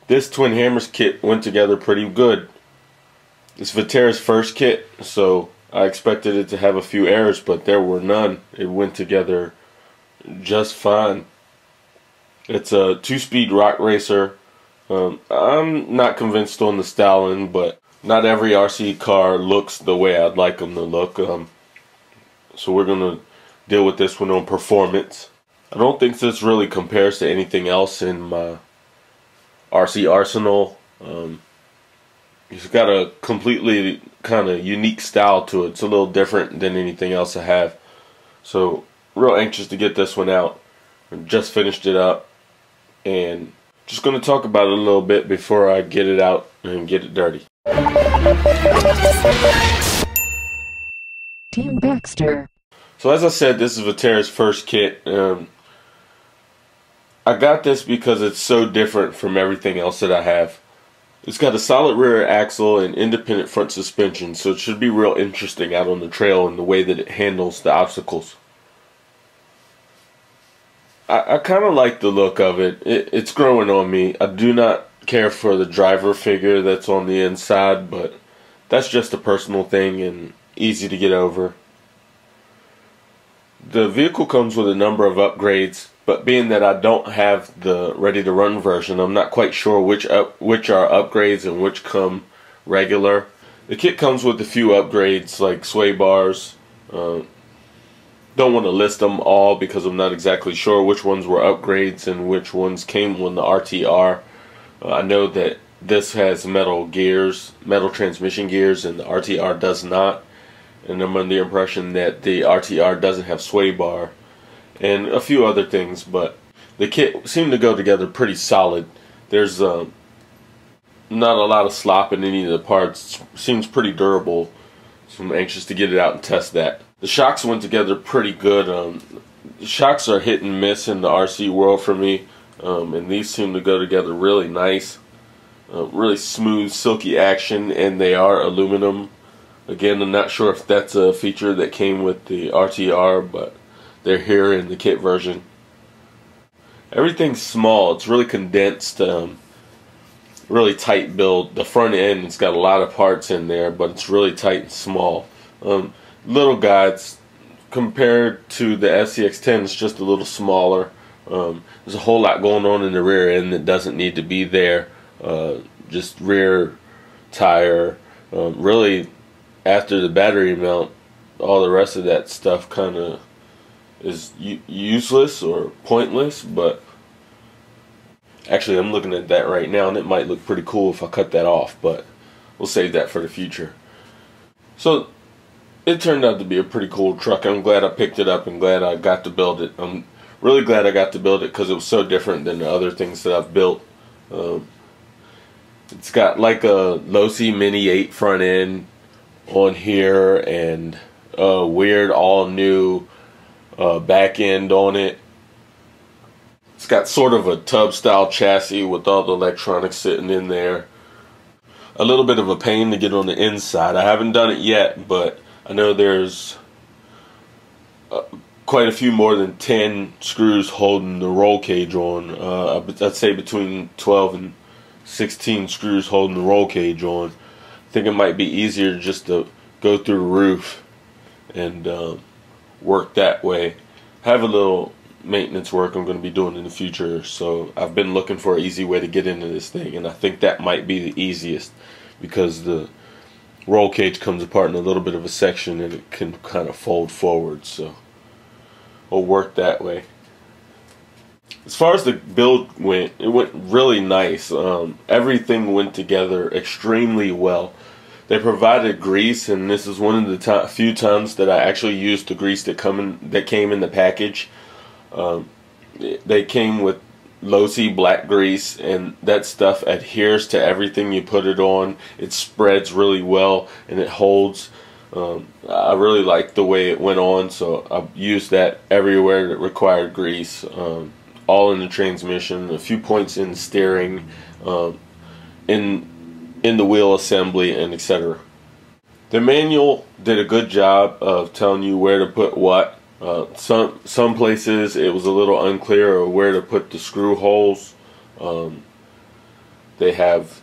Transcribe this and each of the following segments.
This Twin Hammers kit went together pretty good. It's Vaterra's first kit, so I expected it to have a few errors, but there were none. It went together just fine. It's a 2-speed rock racer. I'm not convinced on the styling, but not every RC car looks the way I'd like them to look. So we're going to deal with this one on performance. I don't think this really compares to anything else in my RC arsenal. It's got a completely kind of unique style to it. It's a little different than anything else I have. So real anxious to get this one out. I just finished it up and just going to talk about it a little bit before I get it out and get it dirty. Team Baxter. So as I said, this is Vaterra's first kit. I got this because it's so different from everything else that I have. It's got a solid rear axle and independent front suspension, so it should be real interesting out on the trail in the way that it handles the obstacles. I kind of like the look of it. It's growing on me. I do not care for the driver figure that's on the inside, but that's just a personal thing and easy to get over. The vehicle comes with a number of upgrades, but being that I don't have the ready-to-run version, I'm not quite sure which are upgrades and which come regular. The kit comes with a few upgrades like sway bars. Don't want to list them all because I'm not exactly sure which ones were upgrades and which ones came with the RTR. I know that this has metal gears, metal transmission gears, and the RTR does not. And I'm under the impression that the RTR doesn't have sway bar and a few other things, but the kit seemed to go together pretty solid. There's not a lot of slop in any of the parts. Seems pretty durable, so I'm anxious to get it out and test that. The shocks went together pretty good. The shocks are hit and miss in the RC world for me, and these seem to go together really nice. Really smooth, silky action, and they are aluminum. Again, I'm not sure if that's a feature that came with the RTR, but they're here in the kit version. Everything's small. It's really condensed, really tight build. The front end, it's got a lot of parts in there, but it's really tight and small. Little guides compared to the SCX-10, it's just a little smaller. There's a whole lot going on in the rear end that doesn't need to be there. Just rear tire. Really, after the battery mount, all the rest of that stuff kind of is useless or pointless, but actually I'm looking at that right now and it might look pretty cool if I cut that off, but we'll save that for the future. So it turned out to be a pretty cool truck. I'm glad I picked it up and glad I got to build it. I'm really glad I got to build it because it was so different than the other things that I've built. It's got like a Losi Mini 8 front end on here and a weird all new back end on it. It's got sort of a tub style chassis with all the electronics sitting in there. A little bit of a pain to get on the inside. I haven't done it yet, but I know there's quite a few more than 10 screws holding the roll cage on. I'd say between 12 and 16 screws holding the roll cage on. I think it might be easier just to go through the roof and work that way. Have a little maintenance work I'm going to be doing in the future, so I've been looking for an easy way to get into this thing, and I think that might be the easiest because the roll cage comes apart in a little bit of a section and it can kind of fold forward, so we'll work that way. As far as the build went, it went really nice. Everything went together extremely well. They provided grease, and this is one of the few times that I actually used the grease that came in the package. They came with Losi black grease, and that stuff adheres to everything you put it on. It spreads really well, and it holds. I really liked the way it went on, so I used that everywhere that required grease. All in the transmission, a few points in steering, in the wheel assembly, and etc. The manual did a good job of telling you where to put what. Some places it was a little unclear of where to put the screw holes. they have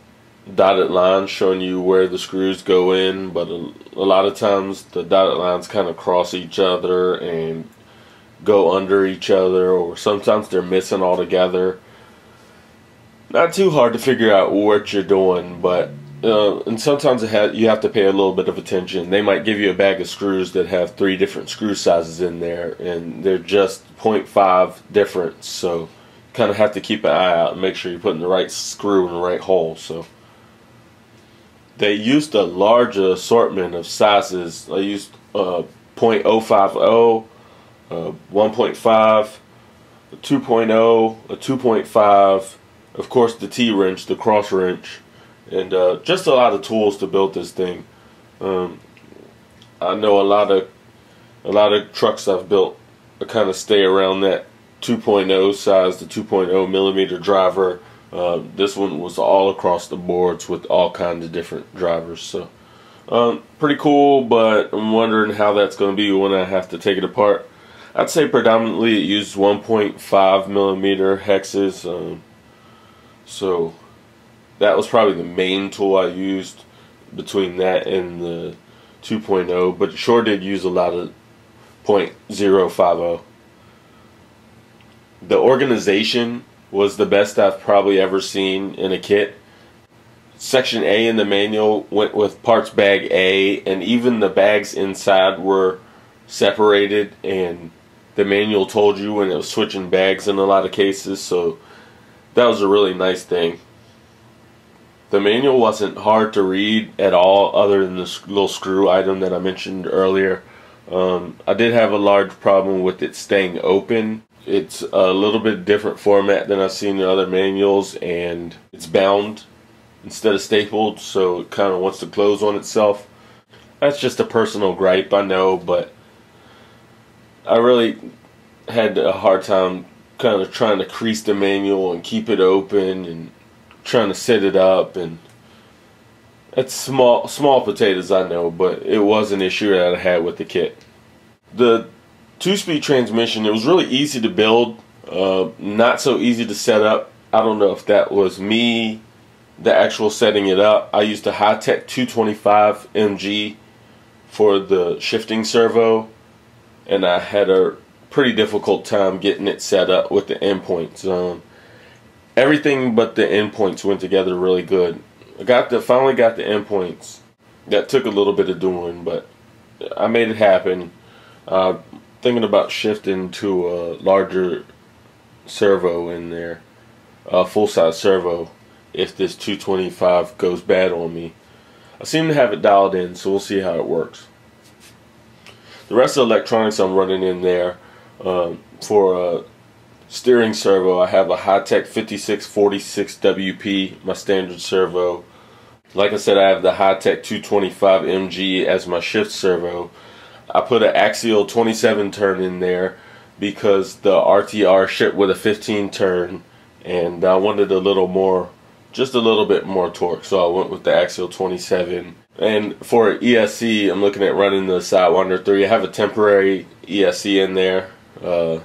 dotted lines showing you where the screws go in, but a lot of times the dotted lines kind of cross each other and go under each other, or sometimes they're missing altogether. Not too hard to figure out what you're doing, but and sometimes you have to pay a little bit of attention. They might give you a bag of screws that have 3 different screw sizes in there, and they're just 0.5 difference, so you kind of have to keep an eye out and make sure you're putting the right screw in the right hole. So they used a large assortment of sizes. I used 0.050, 1.5, a 2.0, a 2.5, of course the T-wrench, the cross wrench, and just a lot of tools to build this thing. I know a lot of trucks I've built kind of stay around that 2.0 size, the 2.0 millimeter driver. This one was all across the boards with all kinds of different drivers. So pretty cool, but I'm wondering how that's going to be when I have to take it apart. I'd say predominantly it uses 1.5 millimeter hexes. So that was probably the main tool I used between that and the 2.0, but it sure did use a lot of 0.050. The organization was the best I've probably ever seen in a kit. Section A in the manual went with parts bag A, and even the bags inside were separated, and the manual told you when it was switching bags in a lot of cases, so that was a really nice thing. The manual wasn't hard to read at all, other than this little screw item that I mentioned earlier. I did have a large problem with it staying open. It's a little bit different format than I've seen in other manuals, and it's bound instead of stapled, so it kind of wants to close on itself. That's just a personal gripe, I know, but I really had a hard time kind of trying to crease the manual and keep it open and trying to set it up, and it's small potatoes, I know, but it was an issue that I had with the kit. The 2-speed transmission, it was really easy to build, not so easy to set up. I don't know if that was me, the actual setting it up. I used a high-tech 225 MG for the shifting servo, and I had a pretty difficult time getting it set up with the endpoints. Everything but the endpoints went together really good. I finally got the endpoints. That took a little bit of doing, but I made it happen. Thinking about shifting to a larger servo in there, a full-size servo, if this 225 goes bad on me. I seem to have it dialed in, so we'll see how it works. The rest of the electronics I'm running in there. For a steering servo, I have a high-tech 5646 WP, my standard servo. Like I said, I have the high-tech 225 MG as my shift servo. I put an axial 27 turn in there because the RTR shipped with a 15 turn, and I wanted a little more, just a little bit more torque, so I went with the axial 27. And for ESC, I'm looking at running the Sidewinder 3. I have a temporary ESC in there, a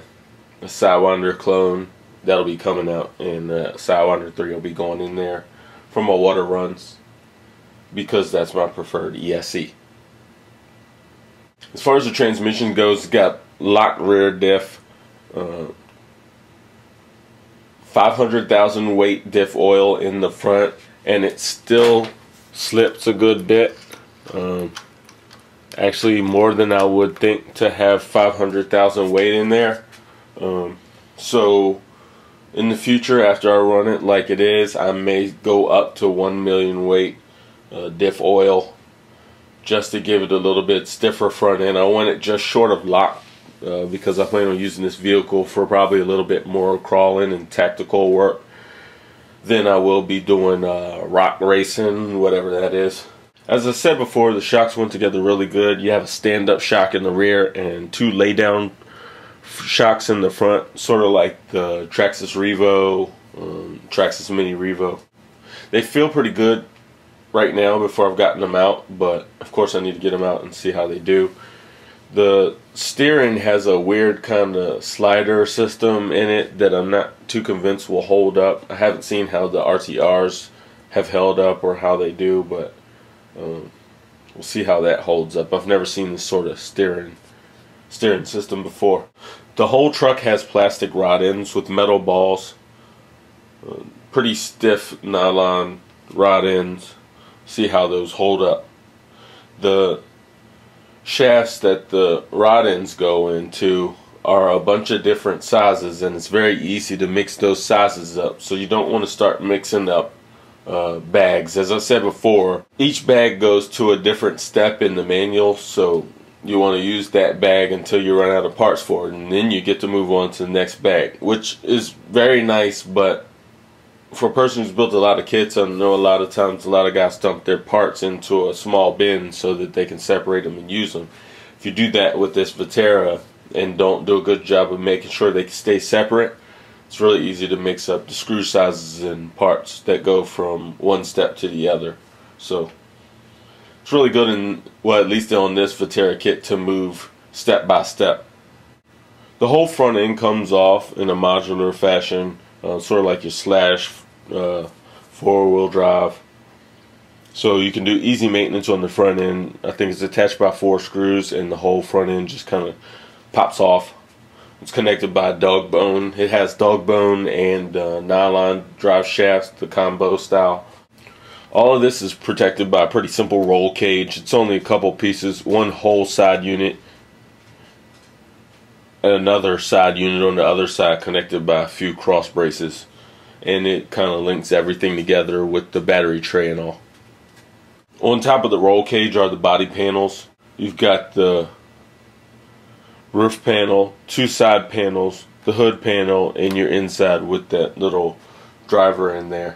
Sidewinder clone that'll be coming out, and Sidewinder 3 will be going in there for my water runs because that's my preferred ESC. As far as the transmission goes, it's got locked rear diff, 500,000 weight diff oil in the front, and it still slips a good bit. Actually more than I would think to have 500,000 weight in there. So in the future, after I run it like it is, I may go up to 1 million weight diff oil just to give it a little bit stiffer front end. I want it just short of lock because I plan on using this vehicle for probably a little bit more crawling and tactical work than I will be doing rock racing, whatever that is. As I said before, the shocks went together really good. You have a stand-up shock in the rear and 2 lay-down shocks in the front, sort of like the Traxxas Revo, Traxxas Mini Revo. They feel pretty good right now before I've gotten them out, but of course I need to get them out and see how they do. The steering has a weird kind of slider system in it that I'm not too convinced will hold up. I haven't seen how the RTRs have held up or how they do, but we'll see how that holds up. I've never seen this sort of steering system before. The whole truck has plastic rod ends with metal balls. Pretty stiff nylon rod ends. See how those hold up. The shafts that the rod ends go into are a bunch of different sizes, and it's very easy to mix those sizes up, so you don't want to start mixing up bags. As I said before, each bag goes to a different step in the manual, so you want to use that bag until you run out of parts for it, and then you get to move on to the next bag, which is very nice. But for a person who's built a lot of kits, I know a lot of times a lot of guys dump their parts into a small bin so that they can separate them and use them. If you do that with this Vaterra and don't do a good job of making sure they stay separate, it's really easy to mix up the screw sizes and parts that go from one step to the other. So it's really good, in, well, at least on this Vaterra kit, to move step by step. The whole front end comes off in a modular fashion, sort of like your Slash four-wheel drive. So you can do easy maintenance on the front end. I think it's attached by 4 screws, and the whole front end just kind of pops off. It's connected by a dog bone. It has dog bone and nylon drive shafts, the combo style. All of this is protected by a pretty simple roll cage. It's only a couple pieces, one whole side unit and another side unit on the other side connected by a few cross braces. And it kind of links everything together with the battery tray and all. On top of the roll cage are the body panels. You've got the roof panel, 2 side panels, the hood panel, and your inside with that little driver in there.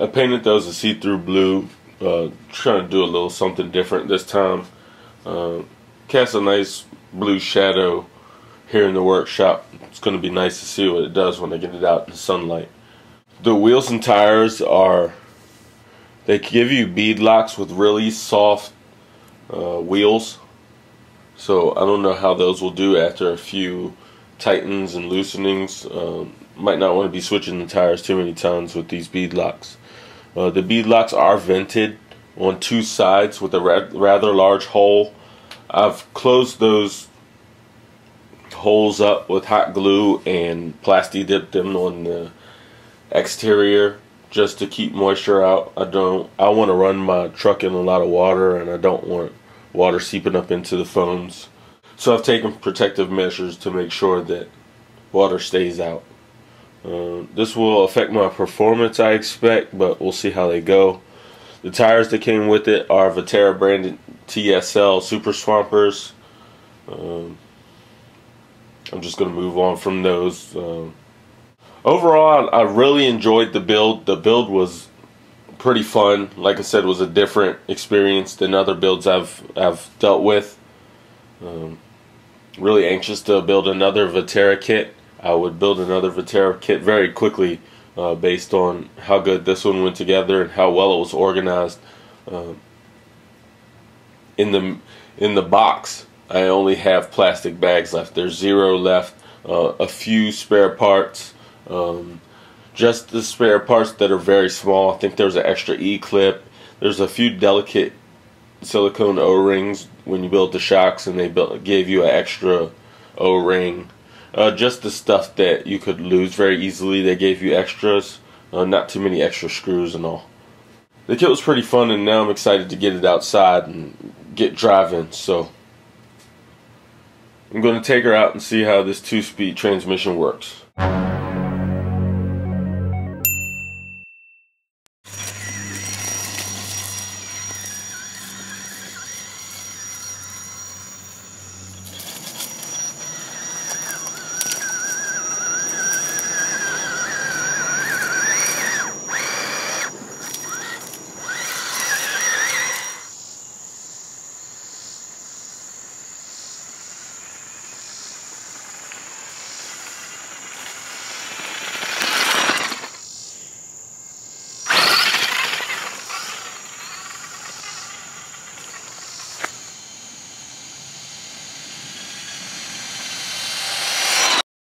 I painted those a see-through blue, trying to do a little something different this time. Cast a nice blue shadow here in the workshop. It's going to be nice to see what it does when I get it out in the sunlight. The wheels and tires they give you bead locks with really soft wheels. So I don't know how those will do after a few tightens and loosenings. Might not want to be switching the tires too many times with these bead locks. The bead locks are vented on 2 sides with a rather large hole. I've closed those holes up with hot glue and plasti dipped them on the exterior just to keep moisture out. I want to run my truck in a lot of water, and I don't want water seeping up into the foams. So I've taken protective measures to make sure that water stays out. This will affect my performance, I expect, but we'll see how they go. The tires that came with it are Vaterra branded TSL Super Swampers. I'm just going to move on from those. Overall, I really enjoyed the build. The build was pretty fun. Like I said, it was a different experience than other builds I've dealt with. Really anxious to build another Vaterra kit. I would build another Vaterra kit very quickly based on how good this one went together and how well it was organized. In the box, I only have plastic bags left. There's 0 left. A few spare parts. Just the spare parts that are very small. I think there's an extra E-clip. There's a few delicate silicone O-rings when you build the shocks, and they gave you an extra O-ring. Just the stuff that you could lose very easily, they gave you extras. Not too many extra screws and all. The kit was pretty fun, and now I'm excited to get it outside and get driving. So I'm going to take her out and see how this 2-speed transmission works.